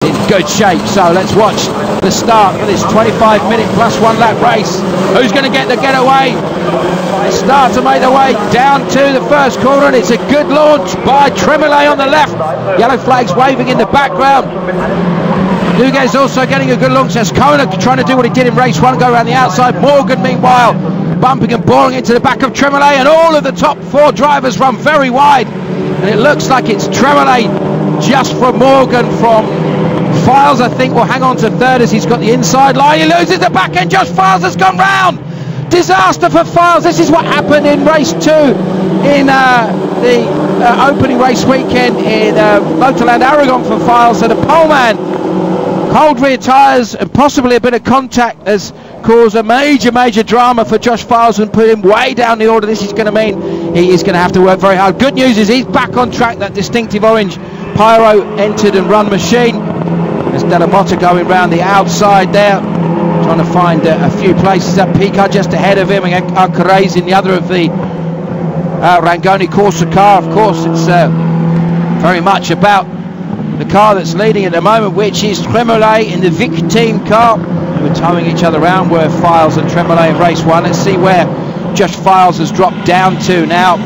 in good shape. So let's watch the start of this 25-minute plus 1 lap race. Who's going to get the getaway? They start to make their way down to the first corner, and it's a good launch by Tremolay on the left. Yellow flags waving in the background. Nürburgring also getting a good launch. Azkona trying to do what he did in race 1, go around the outside. Morgan meanwhile bumping and boring into the back of Tremolay, and all of the top 4 drivers run very wide, and it looks like it's Tremolay just from Morgan. From Files, I think, will hang on to third as he's got the inside line. He loses the back end. Josh Files has gone round. Disaster for Files. This is what happened in race 2 in the opening race weekend in Motorland Aragon for Files. So the poleman, cold rear tyres and possibly a bit of contact has caused a major drama for Josh Files and put him way down the order. This is going to mean he is going to have to work very hard. Good news is he's back on track. That distinctive orange Pyro entered and run machine. There's Della Motta going round the outside there, trying to find a few places. That Picard just ahead of him, and Carrera in the other of the Rangoni Corsa car. Of course, it's very much about the car that's leading at the moment, which is Tremolay in the Vic team car. They were towing each other around, were Files and Tremolay in race 1. Let's see where Josh Files has dropped down to now.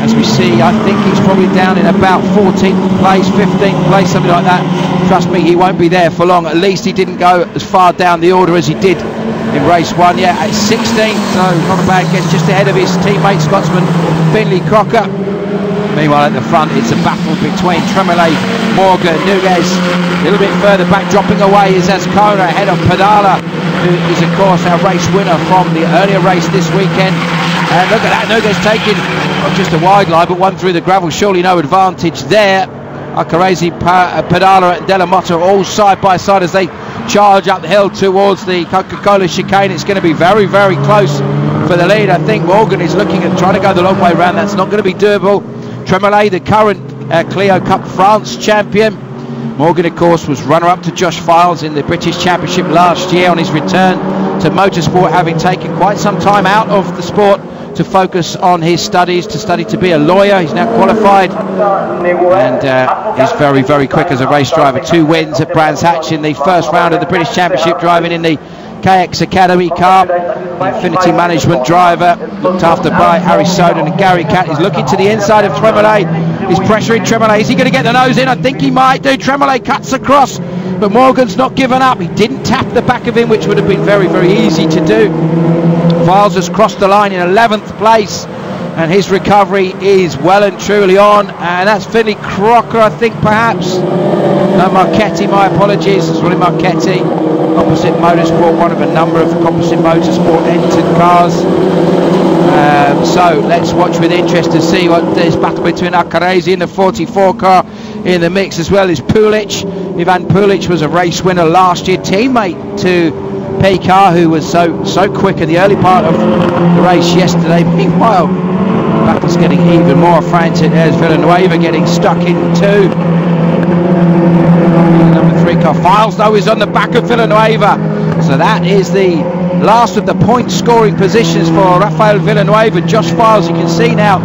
As we see, I think he's probably down in about 14th place, 15th place, something like that. Trust me, he won't be there for long. At least he didn't go as far down the order as he did in race 1. Yeah, at 16th, so not a bad guess, just ahead of his teammate Scotsman Finley Crocker. Meanwhile, at the front, it's a battle between Tremolay, Morgan, Nürburgring. A little bit further back, dropping away is Azkona ahead of Pedala, who is, of course, our race winner from the earlier race this weekend. And look at that, Nürburgring's taking not just a wide line, but one through the gravel. Surely no advantage there. Carrera, Pedala and Della Motta all side by side as they charge up the hill towards the Coca-Cola chicane. It's going to be very close for the lead. I think Morgan is looking at trying to go the long way around. That's not going to be doable. Tremolay, the current Clio Cup France champion. Morgan, of course, was runner-up to Josh Files in the British Championship last year on his return to motorsport, having taken quite some time out of the sport to focus on his studies, to study to be a lawyer. He's now qualified and is very quick as a race driver. 2 wins at Brands Hatch in the first round of the British Championship, driving in the KX Academy car. The Infinity Management driver, looked after by Harry Soden and Gary Catt. He's looking to the inside of Tremolay. He's pressuring Tremolay. Is he going to get the nose in? I think he might do. Tremolay cuts across, but Morgan's not given up. He didn't tap the back of him, which would have been very easy to do. Files has crossed the line in 11th place, and his recovery is well and truly on. And that's Finley Crocker, I think, perhaps. No, Marchetti, my apologies. It's Ronnie Marchetti. Composite Motorsport, one of a number of Composite Motorsport entered cars. So let's watch with interest to see what this battle between Carrera in the 44 car in the mix, as well as Pulic. Ivan Pulic was a race winner last year, teammate to Pekar, who was so quick in the early part of the race yesterday. Meanwhile, the battle's getting even more frantic. There's Villanueva getting stuck in 2. Number 3 car, Files, though, is on the back of Villanueva. So that is the last of the point scoring positions for Rafael Villanueva. Josh Files, you can see now,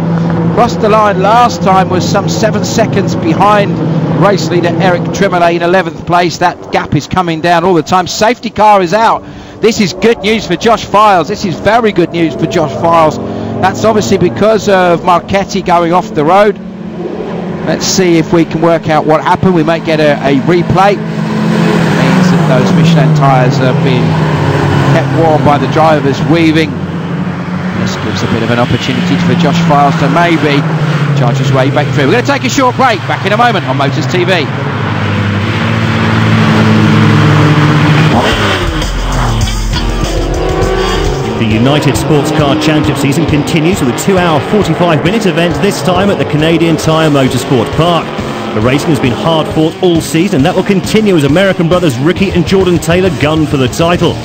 crossed the line last time, was some 7 seconds behind race leader Eric Tremolay in 11th place. That gap is coming down all the time. Safety car is out. This is good news for Josh Files. This is very good news for Josh Files. That's obviously because of Marchetti going off the road. Let's see if we can work out what happened. We might get a replay. It means that those Michelin tyres have been kept warm by the drivers weaving. This gives a bit of an opportunity for Josh Files to maybe charge his way back through. We're going to take a short break. Back in a moment on Motors TV. The United Sports Car Championship season continues with a 2-hour 45-minute event, this time at the Canadian Tire Motorsport Park. The racing has been hard fought all season. That will continue as American brothers Ricky and Jordan Taylor gun for the title.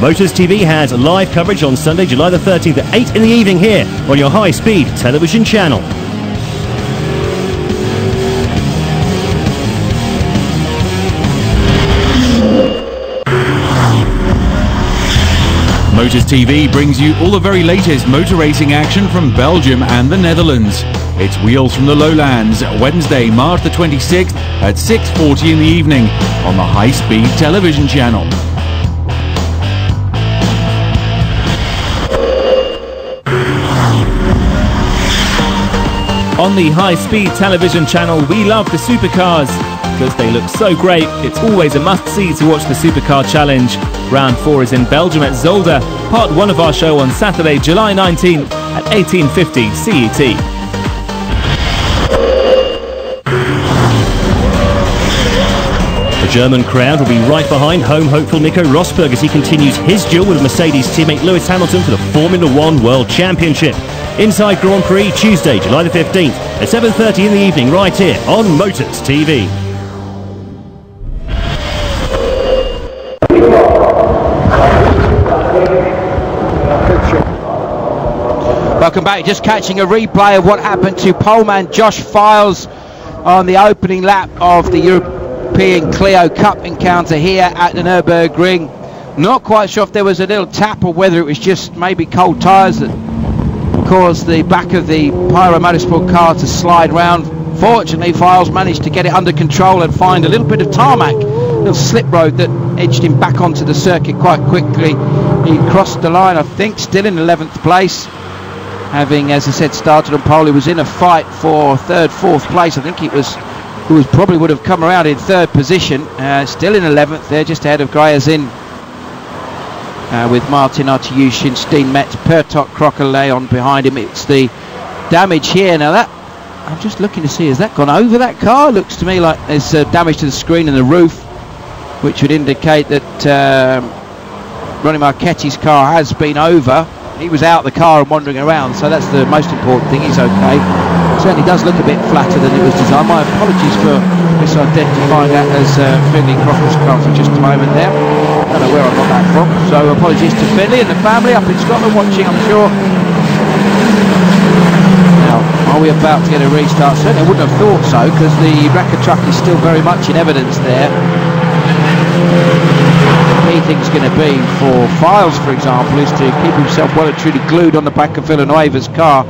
Motors TV has live coverage on Sunday, July the 13th at 8 in the evening here on your high-speed television channel. Motors TV brings you all the very latest motor racing action from Belgium and the Netherlands. It's Wheels from the Lowlands, Wednesday, March the 26th at 6:40 in the evening on the High Speed Television channel. On the High Speed Television channel, we love the supercars because they look so great. It's always a must-see to watch the Supercar Challenge. Round 4 is in Belgium at Zolder. Part 1 of our show on Saturday, July 19th at 18:50 CET. The German crowd will be right behind home hopeful Nico Rosberg as he continues his duel with Mercedes teammate Lewis Hamilton for the Formula 1 World Championship. Inside Grand Prix, Tuesday, July the 15th at 7:30 in the evening, right here on Motors TV. Welcome back. Just catching a replay of what happened to poleman Josh Files on the opening lap of the European Clio Cup encounter here at the Nürburgring. Not quite sure if there was a little tap or whether it was just maybe cold tyres that caused the back of the Pyro Motorsport car to slide round. Fortunately, Files managed to get it under control and find a little bit of tarmac, a little slip road that edged him back onto the circuit quite quickly. He crossed the line, I think, still in 11th place. Having, as I said, started on pole, he was in a fight for 3rd, 4th place. I think it was who probably would have come around in 3rd position. Still in 11th there, just ahead of Grayazin. With Martin Artiushin, Steen Metz, Pertot, Crocolet on behind him. It's the damage here. Now that, I'm just looking to see, has that gone over that car? Looks to me like there's damage to the screen and the roof, which would indicate that Ronnie Marchetti's car has been over. He was out the car and wandering around, so that's the most important thing. He's okay. Certainly does look a bit flatter than it was designed. My apologies for misidentifying that as Finley Crocker's car for just a moment there. I don't know where I got that from, so apologies to Finley and the family up in Scotland watching, I'm sure. Now, are we about to get a restart? Certainly I wouldn't have thought so, because the wrecker truck is still very much in evidence there. The key thing's going to be for Files, for example, is to keep himself well and truly glued on the back of Villanueva's car.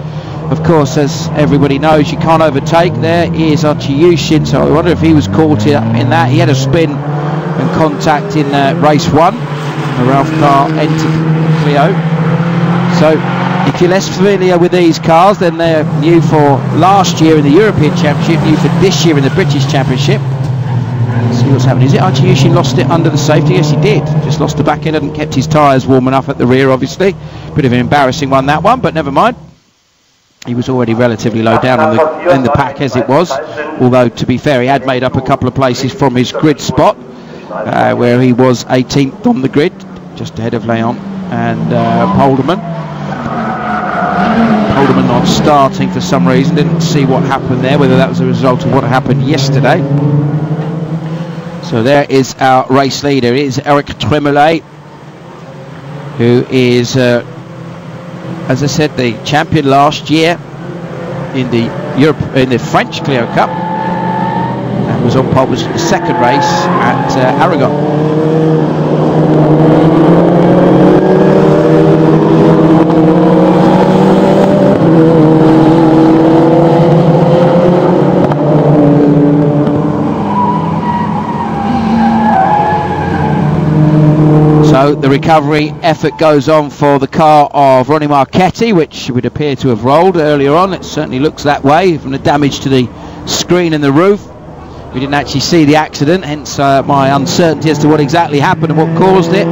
Of course, as everybody knows, you can't overtake. There is Artiushin, so I wonder if he was caught in that. He had a spin and contact in race 1. The Ralph car entered Clio. So if you're less familiar with these cars, then they're new for last year in the European Championship, new for this year in the British Championship. Let's see what's happening. Is it Artiushin lost it under the safety? Yes, he did. Just lost the back end and kept his tyres warm enough at the rear, obviously. Bit of an embarrassing one, that one, but never mind. He was already relatively low down in the pack as it was, although to be fair he had made up a couple of places from his grid spot where he was 18th on the grid, just ahead of Leon and Polderman. Polderman not starting for some reason, didn't see what happened there, whether that was a result of what happened yesterday. So there is our race leader. It is Eric Tremoulet, who is as I said, the champion last year in the French Clio Cup. That was on pole, was the 2nd race at Aragon. So the recovery effort goes on for the car of Ronnie Marchetti, which would appear to have rolled earlier on. It certainly looks that way from the damage to the screen and the roof. We didn't actually see the accident, hence my uncertainty as to what exactly happened and what caused it.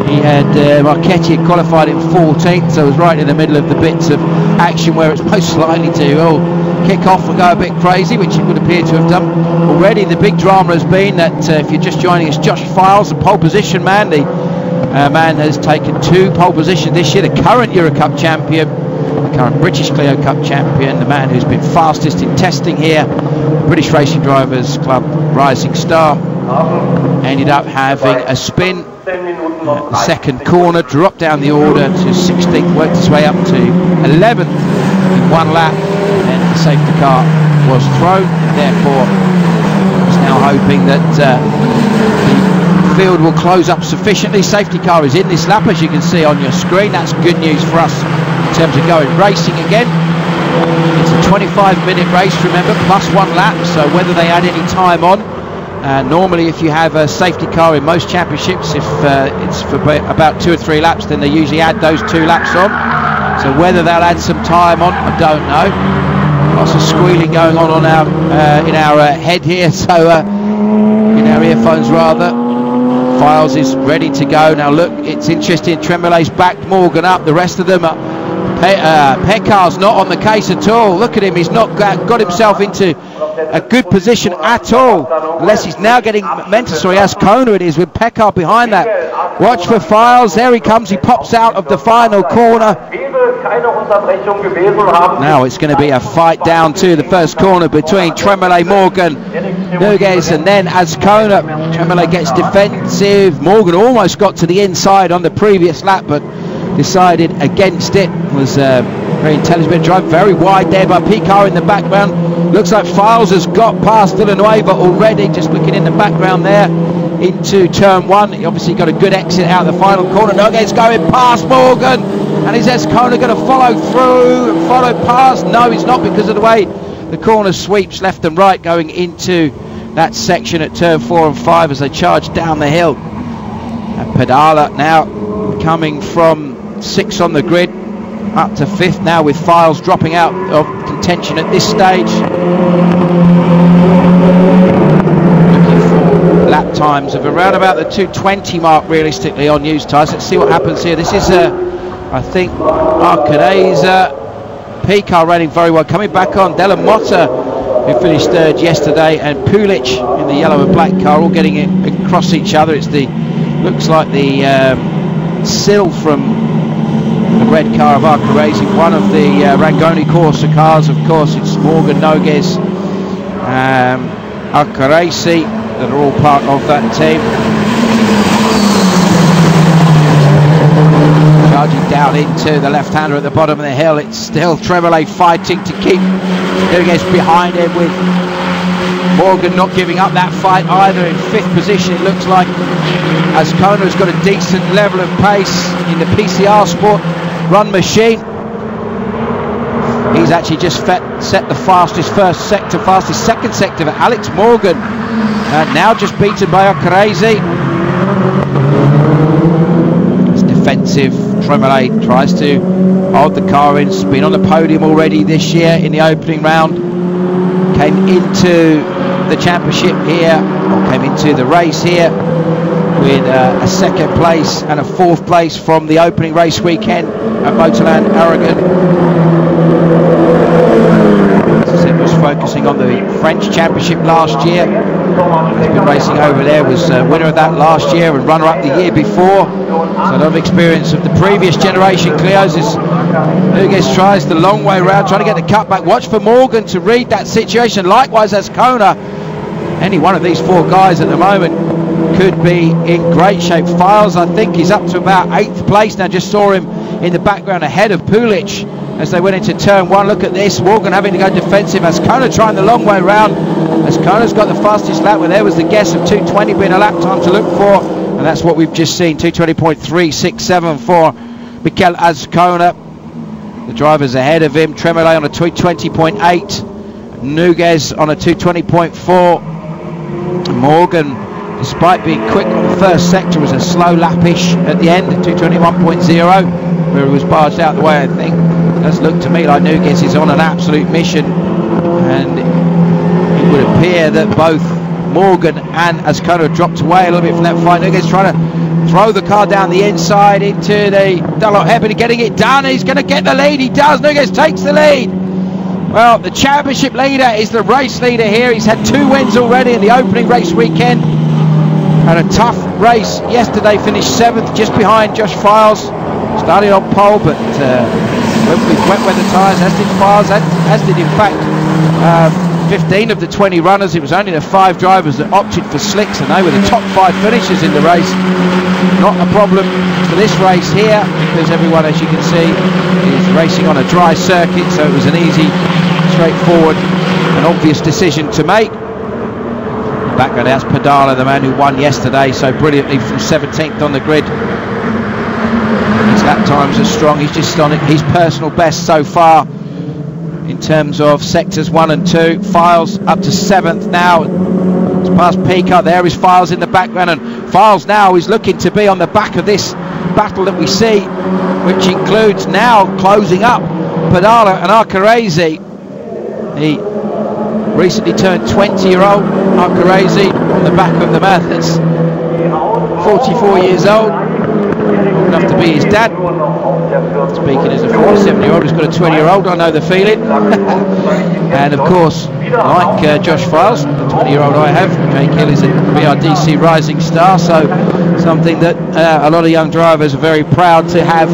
He had Marchetti had qualified in 14th, so it was right in the middle of the bits of action where it's most likely to kick off and go a bit crazy, which it would appear to have done. Already the big drama has been that if you're just joining us, Josh Files, the pole position man, the man has taken 2 pole positions this year, the current Eurocup champion, the current British Clio Cup champion, the man who's been fastest in testing here, British Racing Drivers Club Rising Star, ended up having a spin at the 2nd corner, dropped down the order to 16th, worked his way up to 11th in 1 lap, and then the safety car was thrown, and therefore he's now hoping that the field will close up sufficiently. Safety car is in this lap, as you can see on your screen. That's good news for us in terms of going racing again. It's a 25-minute race, remember, plus 1 lap, so whether they add any time on. Normally, if you have a safety car in most championships, if it's for about 2 or 3 laps, then they usually add those 2 laps on. So whether they'll add some time on, I don't know. Lots of squealing going on our in our head here, so in our earphones rather. Files is ready to go. Now look, it's interesting. Tremolet's backed Morgan up. The rest of them are. Peccar's not on the case at all. Look at him. He's not got himself into a good position at all, unless he's now getting momentum. Sorry, Azkona it is, with Peccar behind that. Watch for Files. There he comes. He pops out of the final corner. Now it's going to be a fight down to the first corner between Tremolet, Morgan, Nuguez, and then Azkona. Tremolet gets defensive. Morgan almost got to the inside on the previous lap, but decided against it. Was very intelligent drive, very wide there by Peccar in the background. Looks like Files has got past Villanueva already, just looking in the background there into turn 1. He obviously got a good exit out of the final corner. Nuguez going past Morgan, and is Azkona going to follow through and follow past? No, he's not, because of the way the corner sweeps left and right going into that section at turn 4 and 5 as they charge down the hill. And Pedala now coming from 6th on the grid up to 5th now, with Files dropping out of contention at this stage. Looking for lap times of around about the 2:20 mark realistically on used tyres. Let's see what happens here. This is I think Arcadeza. Peccar running very well, coming back on. Della Motta, who finished 3rd yesterday, and Pulic in the yellow and black car, all getting it across each other. It's the, looks like the sill from the red car of Arcaresi, one of the Rangoni Corsa cars. Of course, it's Morgan, Nuguez, Arcaresi that are all part of that team. Charging down into the left-hander at the bottom of the hill. It's still Tremolet fighting to keep Nuguez behind him, with Morgan not giving up that fight either. In 5th position, it looks like Azkona's got a decent level of pace in the PCR Sport run machine. He's actually just set the fastest first sector, fastest second sector for Alex Morgan, now just beaten by Arcaresi. It's defensive. Tremolet tries to hold the car in. It's been on the podium already this year in the opening round. Came into the championship here, or came into the race here with a 2nd place and a 4th place from the opening race weekend at Motorland Aragon. As I said, was focusing on the French championship last year. He's been racing over there, was winner of that last year and runner-up the year before. So a lot of experience of the previous generation Clios. As Nuguez tries the long way around, trying to get the cutback. Watch for Morgan to read that situation. Likewise, Azkona. Any one of these 4 guys at the moment could be in great shape. Files, I think, is up to about 8th place now. Just saw him in the background ahead of Pulic as they went into turn 1. Look at this, Morgan having to go defensive. Azkona trying the long way round. Azkona's got the fastest lap, where there was the guess of 2:20 being a lap time to look for, and that's what we've just seen. 2:20.367 for Mikel Azkona. The driver's ahead of him. Tremolet on a 2:20.8, Nuguez on a 2:20.4. Morgan, despite being quick on the first sector, was a slow lapish at the end at 2:21.0, where he was barged out the way. I think it does look to me like Nuguez is on an absolute mission, and it would appear that both Morgan and Azkona dropped away a little bit from that fight. Nuguez trying to throw the car down the inside into the Dunlop hairpin, getting it done. He's going to get the lead. He does. Nuguez takes the lead. Well, the championship leader is the race leader here. He's had 2 wins already in the opening race weekend. Had a tough race yesterday, finished 7th, just behind Josh Files. Started on pole, but went with wet weather tyres, as did Files, as did in fact 15 of the 20 runners. It was only the 5 drivers that opted for slicks, and they were the top 5 finishers in the race. Not a problem for this race here, because everyone, as you can see, is racing on a dry circuit, so it was an easy, straightforward and obvious decision to make. Background, that's Pedala, the man who won yesterday so brilliantly from 17th on the grid. His lap times are strong. He's just on his personal best so far. in terms of sectors 1 and 2. Files up to 7th now. It's past Picard. There is Files in the background, and Files now is looking to be on the back of this battle that we see, which includes now closing up Pedala and Arcarese. The recently turned 20-year-old Arcarese on the back of the man that's 44 years old, old enough to be his dad. Speaking as a 47-year-old who's got a 20-year-old, I know the feeling. And of course, like Josh Files, the 20-year-old I have, Jake Hill is a BRDC Rising Star, so something that a lot of young drivers are very proud to have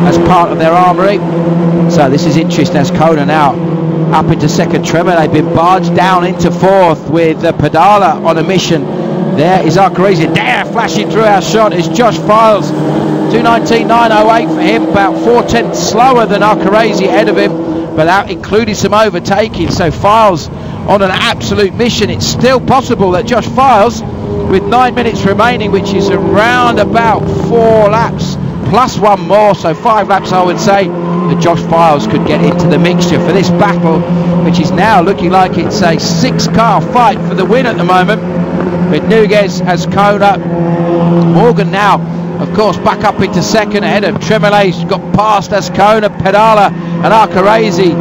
as part of their armoury. So this is interesting. Azkona now up into second tremor. They've been barged down into fourth with Pedala on a mission. There is Arcarese. There, flashing through our shot is Josh Files. 2:19.908 for him, about 4/10 slower than Arcarese ahead of him, but that included some overtaking. So Files on an absolute mission. It's still possible that Josh Files, with 9 minutes remaining, which is around about 4 laps plus one more, so 5 laps I would say, that Josh Files could get into the mixture for this battle, which is now looking like it's a 6-car fight for the win at the moment, with Nürburgring, Azkona, Morgan now, of course, back up into second ahead of Tremblay. He's got past Azkona, Pedala and Arcarese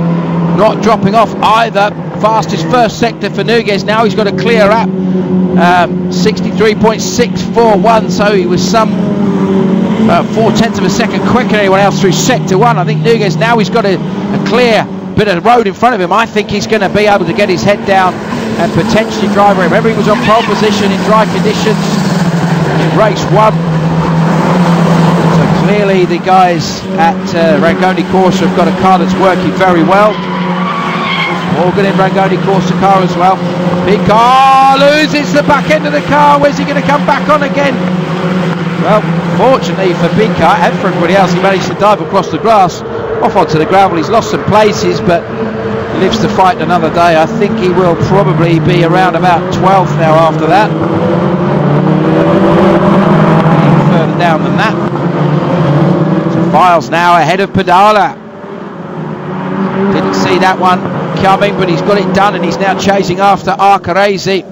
not dropping off either. Fastest first sector for Nürburgring. Now he's got a clear lap, 63.641, so he was some 4/10 of a second quicker than anyone else through sector 1. I think Nürburgring, now he's got a clear bit of road in front of him. I think he's going to be able to get his head down and potentially drive. Remember, he was on pole position in dry conditions in race 1. So clearly the guys at Rangoni Corsa have got a car that's working very well. Morgan in Rangoni Corsa car as well. Big car loses the back end of the car. Where's he going to come back on again? Well, fortunately for Big Car and for everybody else, he managed to dive across the grass off onto the gravel. He's lost some places, but lives to fight another day. I think he will probably be around about 12th now after that. Even further down than that. So Files now ahead of Pedala. Didn't see that one coming, but he's got it done, and he's now chasing after Arcarese.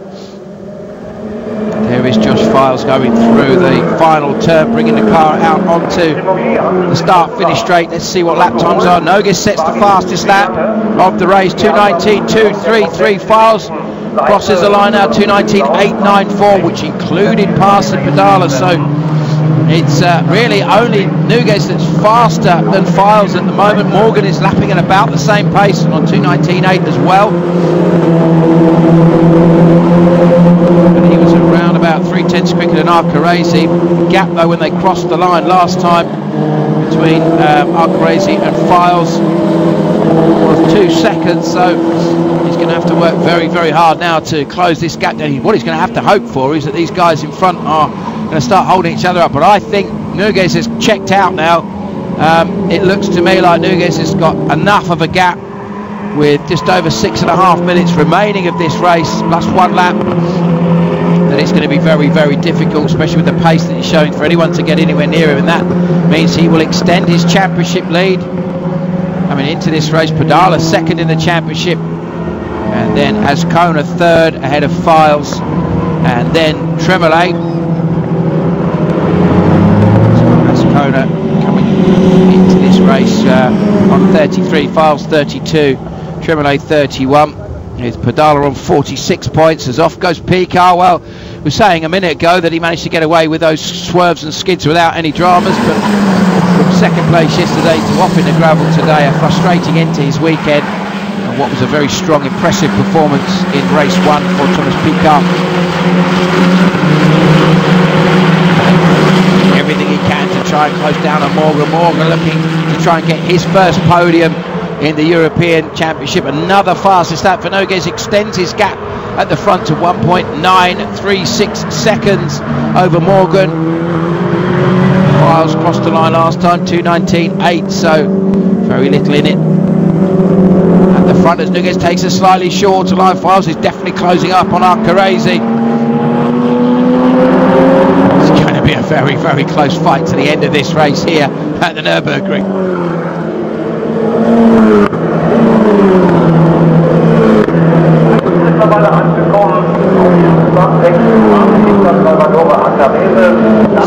There is Josh Files going through the final turn, bringing the car out onto the start-finish straight. Let's see what lap times are. Nürburgring sets the fastest lap of the race, 2:19.233. Files crosses the line now, 2:19.894, which included passing Pedala. So it's really only Nürburgring that's faster than Files at the moment. Morgan is lapping at about the same pace and on 2:19.8 as well. And he was around about 3/10 quicker than Arcarese. Gap though when they crossed the line last time between Arcarese and Files was 2 seconds, so he's going to have to work very, very hard now to close this gap down. What he's going to have to hope for is that these guys in front are going to start holding each other up, but I think Nürburgring has checked out now. It looks to me like Nürburgring has got enough of a gap with just over 6.5 minutes remaining of this race plus 1 lap, that it's going to be very, very difficult, especially with the pace that he's showing, for anyone to get anywhere near him, and that means he will extend his championship lead. I mean, into this race, Pedala second in the championship, and then Azkona third ahead of Files, and then Tremblay. Azkona coming into this race on 33, Files 32, Tremblay 31. With Pedala on 46 points as off goes Picard. Well, we were saying a minute ago that he managed to get away with those swerves and skids without any dramas, but from second place yesterday to off in the gravel today, a frustrating end to his weekend, and what was a very strong, impressive performance in race 1 for Thomas Picard. Everything he can to try and close down on Morgan. Morgan looking to try and get his first podium in the European Championship. Another fastest lap for Nürburgring, extends his gap at the front to 1.936 seconds over Morgan. Files crossed the line last time, 2:19.8, so very little in it. At the front as Nürburgring takes a slightly shorter line, Files is definitely closing up on Arcarese. It's going to be a very, very close fight to the end of this race here at the Nürburgring.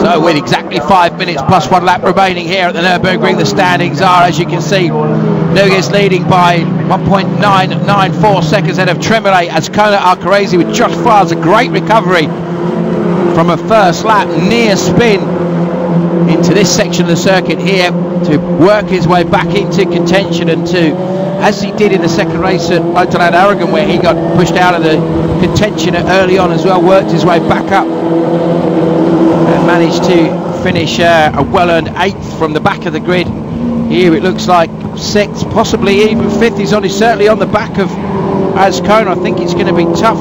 So with exactly 5 minutes plus 1 lap remaining here at the Nürburgring, the standings are, as you can see, Nürburgring leading by 1.994 seconds ahead of Tremblay. Azkona are crazy with Josh Fars, a great recovery from a first lap near spin into this section of the circuit here to work his way back into contention, and to, as he did in the second race at Motorland Aragon, where he got pushed out of the contention early on as well, worked his way back up and managed to finish a well-earned 8th from the back of the grid. Here it looks like 6th, possibly even 5th. He's certainly on the back of Azkona. I think it's going to be tough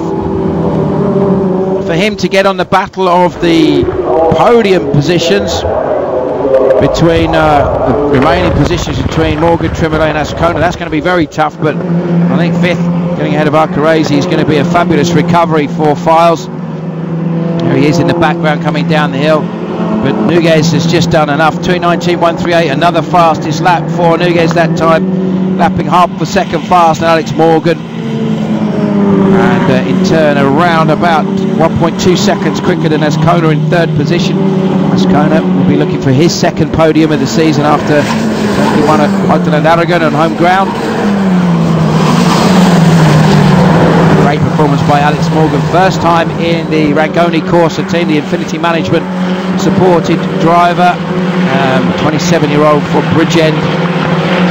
for him to get on the battle of the podium positions between the remaining positions between Morgan, Tremblay and Azkona. That's going to be very tough, but I think 5th, getting ahead of Arcarese, is going to be a fabulous recovery for Files. There he is in the background coming down the hill, but Nürburgring has just done enough. 2:19.138, another fastest lap for Nürburgring that time, lapping half a second fast than Alex Morgan, and in turn around about 1.2 seconds quicker than Azkona in 3rd position. Azkona will be looking for his 2nd podium of the season after he won at Motorland Aragon on home ground. Great performance by Alex Morgan, first time in the Rangoni Corsa team, the Infinity Management supported driver, 27-year-old from Bridgend,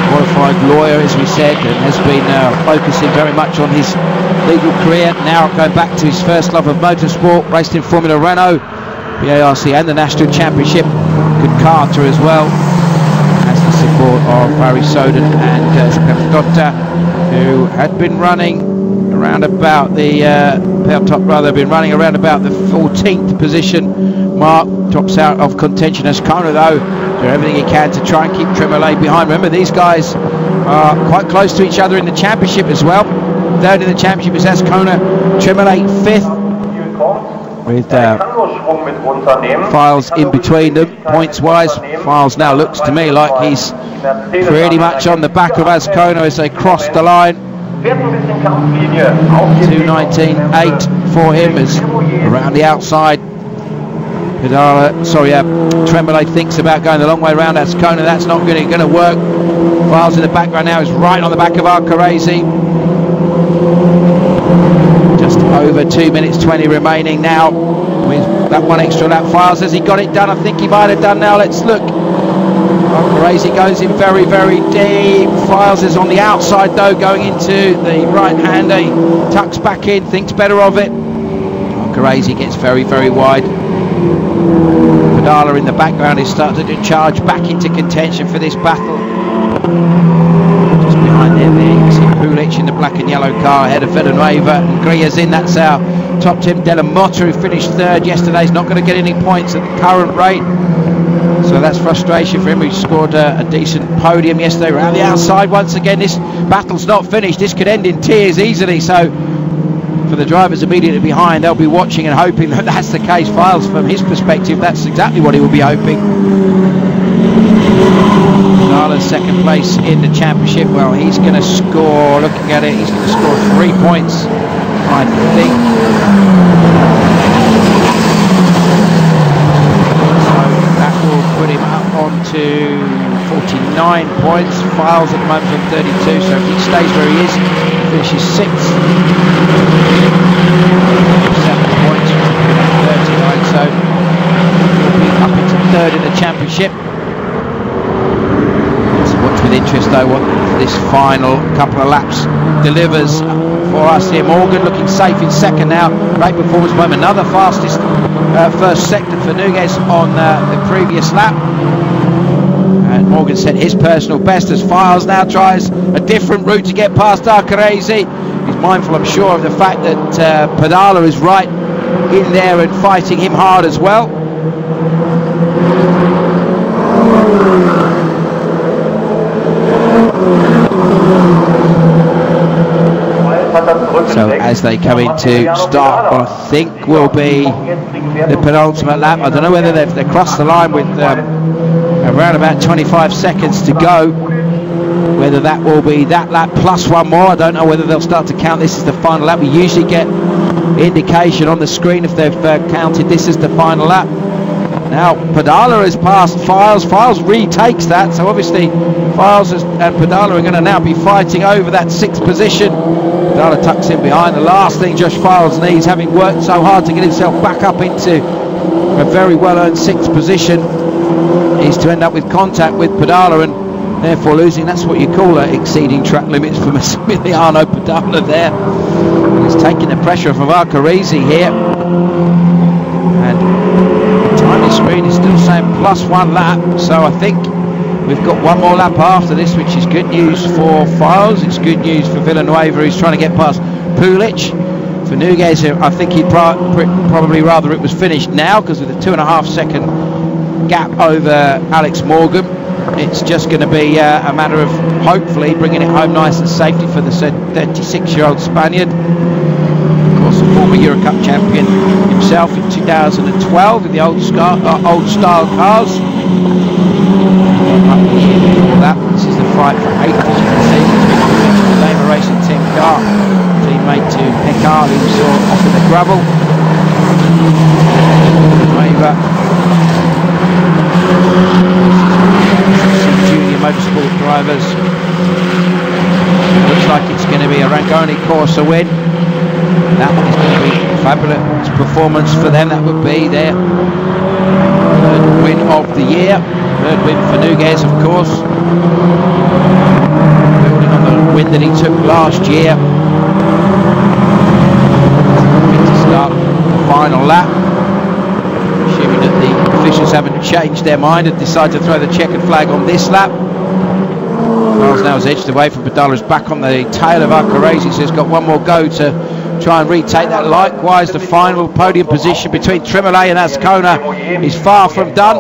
qualified lawyer as we said, and has been focusing very much on his legal career, now going back to his first love of motorsport, raced in Formula Renault, BARC and the National Championship, good karter as well, has the support of Barry Soden and Sebastian, who had been running around about the been running around about the 14th position mark, drops out of contention. Azkona though doing everything he can to try and keep Tremblay behind. Remember, these guys are quite close to each other in the championship as well. 3rd in the championship is Azkona, Tremblay 5th, with Files in between them points wise. Files now looks to me like he's pretty much on the back of Azkona as they cross the line. 2:19.8 for him, as around the outside Tremblay thinks about going the long way around Azkona. That's not going to work. Files in the background now is right on the back of Arcarese. Just over 2:20 remaining now with that 1 extra lap. Files, has he got it done? I think he might have done now. Let's look. Arcarese goes in very, very deep. Files is on the outside though, going into the right-hander. He tucks back in, thinks better of it. Arcarese gets very, very wide. Padala in the background is starting to charge back into contention for this battle. Just behind there, you can see Pulic in the black and yellow car ahead of Villanueva, and Gria's in. That's our top team. Della Motta, who finished 3rd yesterday, is not going to get any points at the current rate. So that's frustration for him. He scored a decent podium yesterday around the outside. Once again, this battle's not finished. This could end in tears easily. So for the drivers immediately behind, they'll be watching and hoping that that's the case. Files, from his perspective, that's exactly what he will be hoping. Nala's 2nd place in the championship. Well, he's going to score, looking at it, he's going to score 3 points, I think. Put him up onto 49 points. Files at the moment on 32, so if he stays where he is, he finishes 6th. 7 points from 39, so he'll be up into 3rd in the championship. Let's watch with interest though what this final couple of laps delivers for us here. Morgan looking safe in 2nd now. Great performance by him, another fastest first sector for Nürburgring on the previous lap, and Morgan set his personal best as Files now tries a different route to get past Arcarese. He's mindful, I'm sure, of the fact that Padala is right in there and fighting him hard as well. So as they come into start, what I think will be the penultimate lap. I don't know whether they've crossed the line with around about 25 seconds to go. Whether that will be that lap plus 1 more, I don't know whether they'll start to count this as the final lap. We usually get indication on the screen if they've counted this as the final lap. Now Pedala has passed Files. Files retakes that, so obviously Files and Pedala are going to now be fighting over that 6th position. Pedala tucks in behind. The last thing Josh Files needs, having worked so hard to get himself back up into a very well-earned 6th position, is to end up with contact with Pedala and therefore losing. That's what you call exceeding track limits for Massimiliano Pedala there. And he's taking the pressure from Arcarese here. And timing screen is still saying +1 lap, so I think we've got one more lap after this, which is good news for Files. It's good news for Villanueva, who's trying to get past Pulic. For Nugez, I think he'd probably rather it was finished now, because with a 2.5 second gap over Alex Morgan, it's just going to be a matter of hopefully bringing it home nice and safely for the 36-year-old Spaniard. Of course, the former Eurocup champion himself in 2012 in the old style cars. Up the year before that, this is the fight for 8th, as you can see, between the Lema Racing Team car, teammate to Pecard, who we saw off in the gravel. Junior motorsport drivers. Looks like it's going to be a Rangoni Corsa win. That is going to be a fabulous performance for them. That would be their 3rd win of the year. 3rd win for Nugez, of course. Building on the win that he took last year. To start the final lap. Assuming that the officials haven't changed their mind and decided to throw the checkered flag on this lap. Miles now has edged away from Pedala, is back on the tail of Arcarese, so he's got one more go to try and retake that. Likewise, the final podium position between Tremolay and Azkona is far from done.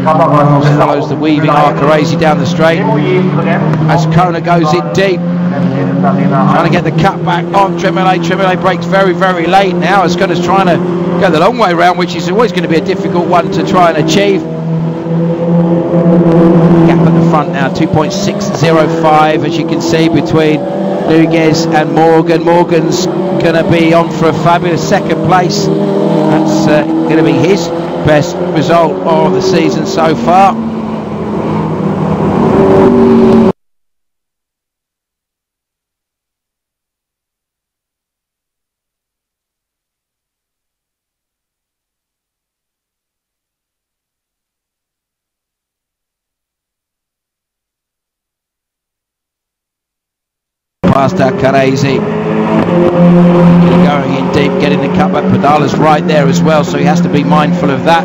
Follows the weaving Arcarese down the straight. Azkona goes in deep, trying to get the cut back on Tremolay. Tremolay breaks very, very late now. Azkona's trying to go the long way round, which is always going to be a difficult one to try and achieve. Gap at the front now, 2.605, as you can see, between Nugez and Morgan. Morgan's going to be on for a fabulous 2nd place. That's going to be his best result of the season so far. Past Arcarese, going in deep, getting the cut back. Pedala's right there as well, so he has to be mindful of that.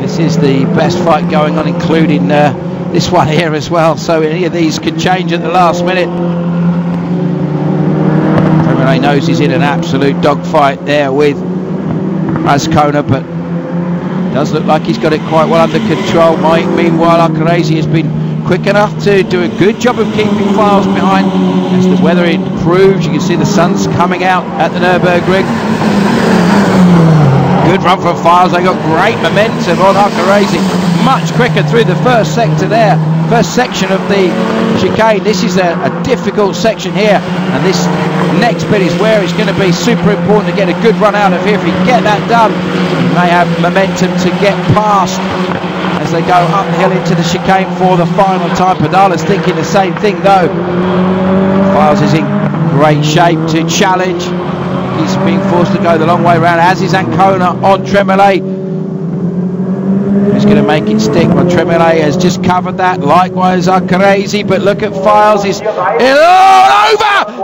This is the best fight going on, including this one here as well, so any of these could change at the last minute. Tremolay knows he's in an absolute dogfight there with Azkona, but it does look like he's got it quite well under control. Meanwhile, Arcarese has been quick enough to do a good job of keeping Files behind. As the weather improves, you can see the sun's coming out at the Nürburgring. Good run from Files. They got great momentum on Arcarese. Much quicker through the first sector there. First section of the chicane. This is a difficult section here, and this next bit is where it's going to be super important to get a good run out of here. If he can get that done, he may have momentum to get past as they go uphill into the chicane for the final time. Pedala's thinking the same thing though. Files is in great shape to challenge. He's being forced to go the long way around, as is Azkona on Tremolay. He's going to make it stick, but Tremolay has just covered that. Likewise Arcarese, but look at Files. Is over!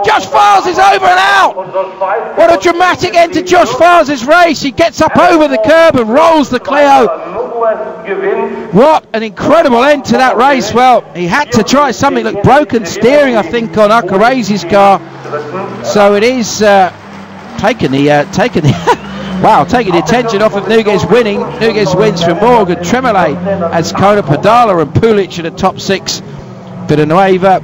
Josh Files is over and out! What a dramatic end to Josh Files' race. He gets up over the curb and rolls the Clio. What an incredible end to that race. Well, he had to try something. Look, broken steering, I think, on Arcarese's car. So it is taking the attention off of Nugez winning. Nugez wins from Morgan, Tremolay, Azkona, Pedala and Pulic in the top 6. Villanueva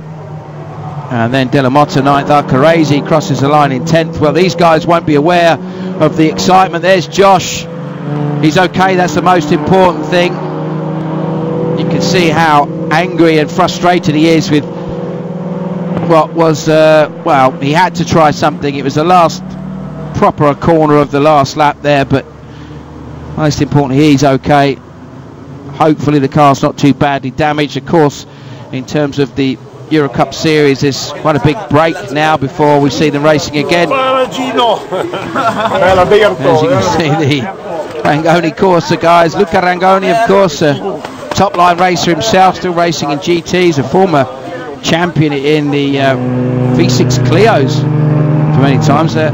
and then De La Motta 9th. Arcarese crosses the line in 10th. Well, these guys won't be aware of the excitement. There's Josh. He's okay, that's the most important thing. You can see how angry and frustrated he is with what was, well, he had to try something. It was the last proper a corner of the last lap there, but most importantly he's okay. Hopefully the car's not too badly damaged. Of course, in terms of the Eurocup series, there's quite a big break now before we see them racing again. As you can see, the Rangoni Corsa guys. Luca Rangoni, of course, a top line racer himself, still racing in GTs, a former champion in the V6 Clios for many times there.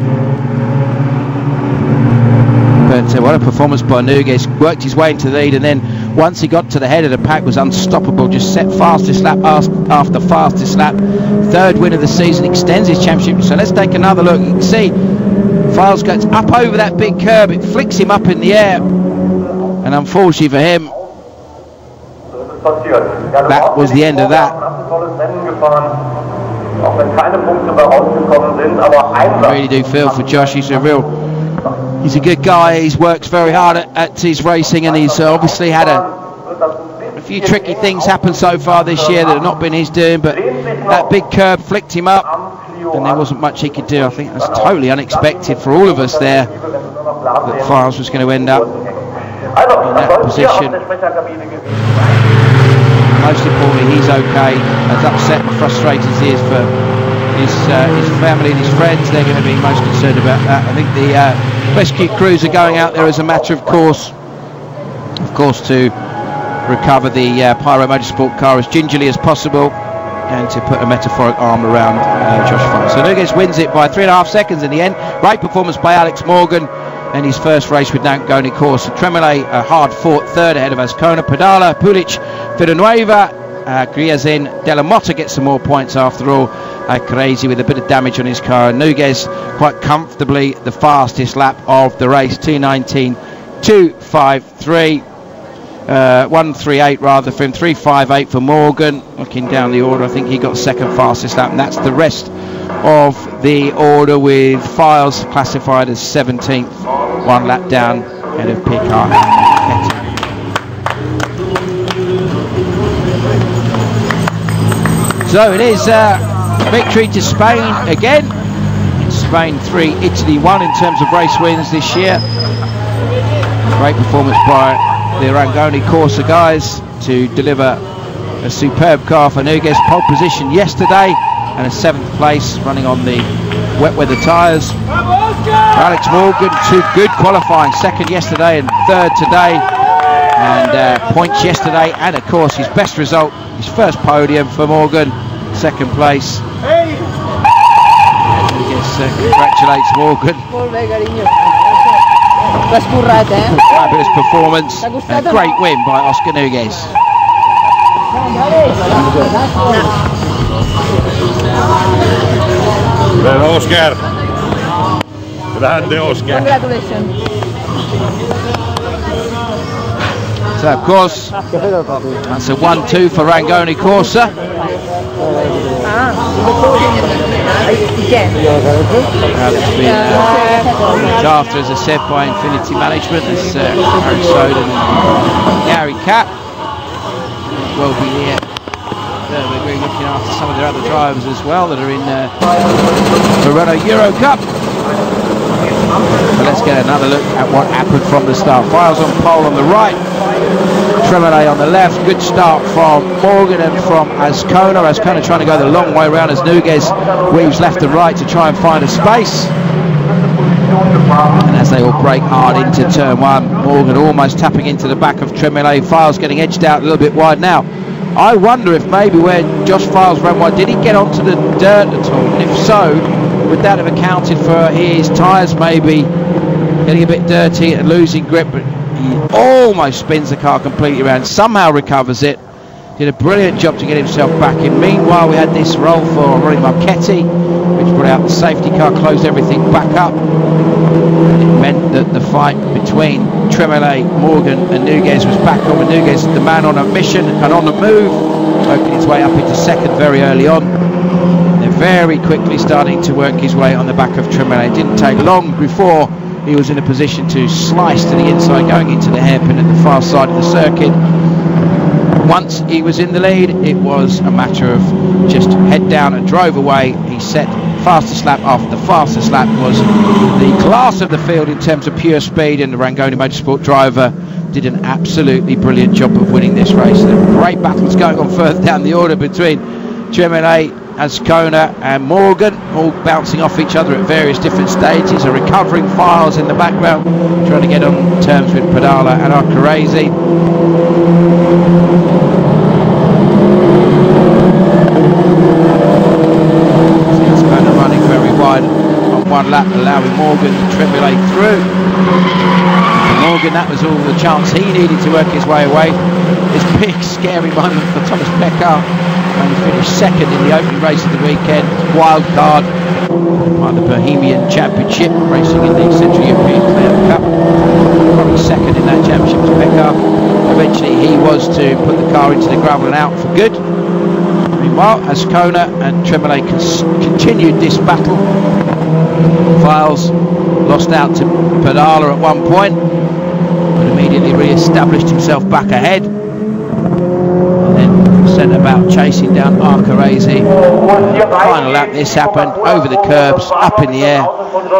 But what a performance by Nürburgring. Worked his way into the lead, and then once he got to the head of the pack was unstoppable. Just set fastest lap after fastest lap. Third win of the season, extends his championship. So let's take another look. You can see Files goes up over that big curb. It flicks him up in the air, and unfortunately for him, that was the end of that. I really do feel for Josh. He's a good guy. He works very hard at his racing, and he's obviously had a few tricky things happen so far this year that have not been his doing, but that big curb flicked him up, and there wasn't much he could do. I think that's totally unexpected for all of us there, that Files was going to end up in that position. Most importantly, he's okay. As upset and frustrated as he is for his family and his friends, they're going to be most concerned about that. I think the rescue crews are going out there as a matter of course, to recover the Pyro Motorsport car as gingerly as possible, and to put a metaphoric arm around Josh Files. So Nürburgring wins it by 3.5 seconds in the end. Great performance by Alex Morgan, and his first race with Rangoni Corsa. Tremolay, a hard-fought third ahead of Azkona. Pedala, Pulic, Villanueva, Griazin, Della Motta gets some more points after all. Crazy with a bit of damage on his car. Nürburgring quite comfortably the fastest lap of the race, 2:19.253. 1:38 rather for him, 3:58 for Morgan. Looking down the order, I think he got second fastest lap, and that's the rest of the order, with Files classified as 17th, 1 lap down ahead of Picard. So it is victory to Spain again. Spain 3, Italy 1 in terms of race wins this year. Great performance by the Rangoni Corsa guys to deliver a superb car for Nürburgring. Pole position yesterday and a 7th place running on the wet weather tyres. Alex Morgan, 2 good qualifying, 2nd yesterday and 3rd today, and points yesterday, and of course his best result, his first podium for Morgan, 2nd place. Congratulates Morgan. Fabulous performance and a great win by Oscar Nürburgring. Oscar. Grande Oscar. Congratulations. So of course that's a 1-2 for Rangoni Corsa. That's been looked after, as I said, by Infinity Management. There's Harry Soden and Gary Capp will be here. We're going looking after some of their other drivers as well that are in the Renault Eurocup. So let's get another look at what happened from the start. Files on pole on the right, Tremolay on the left. Good start from Morgan and from Azkona. Azkona trying to go the long way around as Nürburgring weaves left and right to try and find a space. And as they all break hard into turn 1, Morgan almost tapping into the back of Tremolay. Files getting edged out a little bit wide now. I wonder if maybe where Josh Files ran wide, did he get onto the dirt at all? And if so, would that have accounted for his tyres maybe getting a bit dirty and losing grip? But he almost spins the car completely around, somehow recovers it. Did a brilliant job to get himself back in. Meanwhile, we had this roll for Ronnie Marchetti, which brought out the safety car, closed everything back up. It meant that the fight between Tremolay, Morgan and Nürburgring was back on, with Nürburgring the man on a mission and on the move, working his way up into 2nd very early on. They're very quickly starting to work his way on the back of Tremolay. It didn't take long before he was in a position to slice to the inside, going into the hairpin at the far side of the circuit. once he was in the lead, it was a matter of just head down and drove away. He set fastest lap after the fastest lap, was the class of the field in terms of pure speed, and the Rangoni Motorsport driver did an absolutely brilliant job of winning this race. There were great battles going on further down the order between Tremblay, Azkona and Morgan, all bouncing off each other at various different stages. A recovering Files in the background trying to get on terms with Pedala and Arcarese. Azkona running very wide on one lap, allowing Morgan to tremulate through. For Morgan, that was all the chance he needed to work his way away. This big scary moment for Thomas Pekar. Only finished second in the opening race of the weekend. Wild card by the Bohemian Championship, racing in the Central European Clio Cup. Probably second in that championship was Pekar. Eventually he was to put the car into the gravel and out for good. Meanwhile, Azkona and Tremblay continued this battle. Files lost out to Pedala at one point, but immediately re-established himself back ahead. Sent about chasing down Arcarese. Final lap, this happened over the curbs, up in the air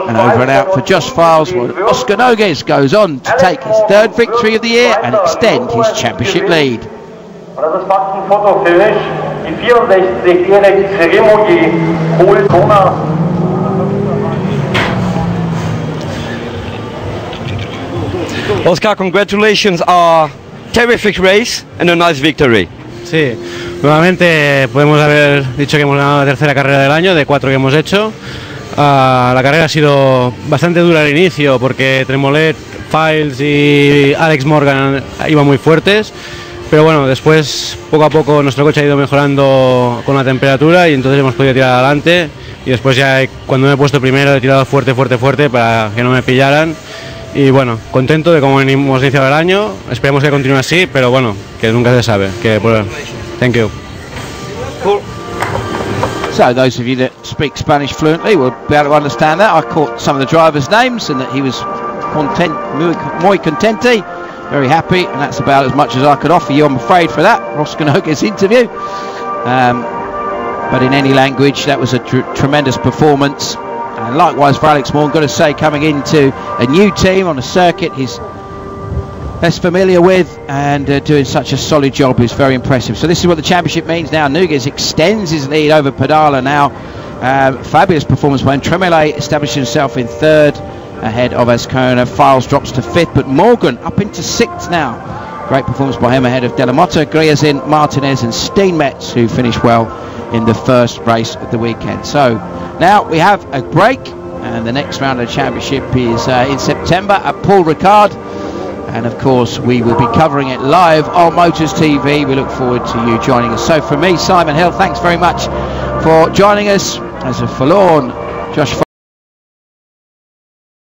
and over and out for Josh Files, while Oscar Nogues goes on to take his third victory of the year and extend his championship lead. Oscar, congratulations, a terrific race and a nice victory. Sí, nuevamente podemos haber dicho que hemos ganado la tercera carrera del año, de 4 que hemos hecho. La carrera ha sido bastante dura al inicio porque Tremolet, Files y Alex Morgan iban muy fuertes, pero bueno, después poco a poco nuestro coche ha ido mejorando con la temperatura y entonces hemos podido tirar adelante, y después ya cuando me he puesto primero he tirado fuerte para que no me pillaran. Y bueno, contento de cómo hemos iniciado el año. Esperemos que continúe así, pero bueno, que nunca se sabe. Thank you. Cool. So those of you that speak Spanish fluently will be able to understand that. I caught some of the drivers' names and that he was muy contente, very happy, and that's about as much as I could offer you, I'm afraid, for that Oscar Nogues interview. But in any language, that was a tremendous performance. And likewise for Alex Morgan, got to say, coming into a new team on a circuit he's less familiar with, and doing such a solid job is very impressive. So this is what the championship means now. Nogues extends his lead over Pedala now. Fabulous performance by him. Tremblay establishing himself in third ahead of Azkona. Files drops to fifth, but Morgan up into sixth now. Great performance by him ahead of De La Motta, Griezin, Martinez and Steenmetz, who finished well in the first race of the weekend. So now we have a break, and the next round of the championship is in September at Paul Ricard, and of course we will be covering it live on Motors TV. We look forward to you joining us. So from me, Simon Hill, thanks very much for joining us. As a forlorn Josh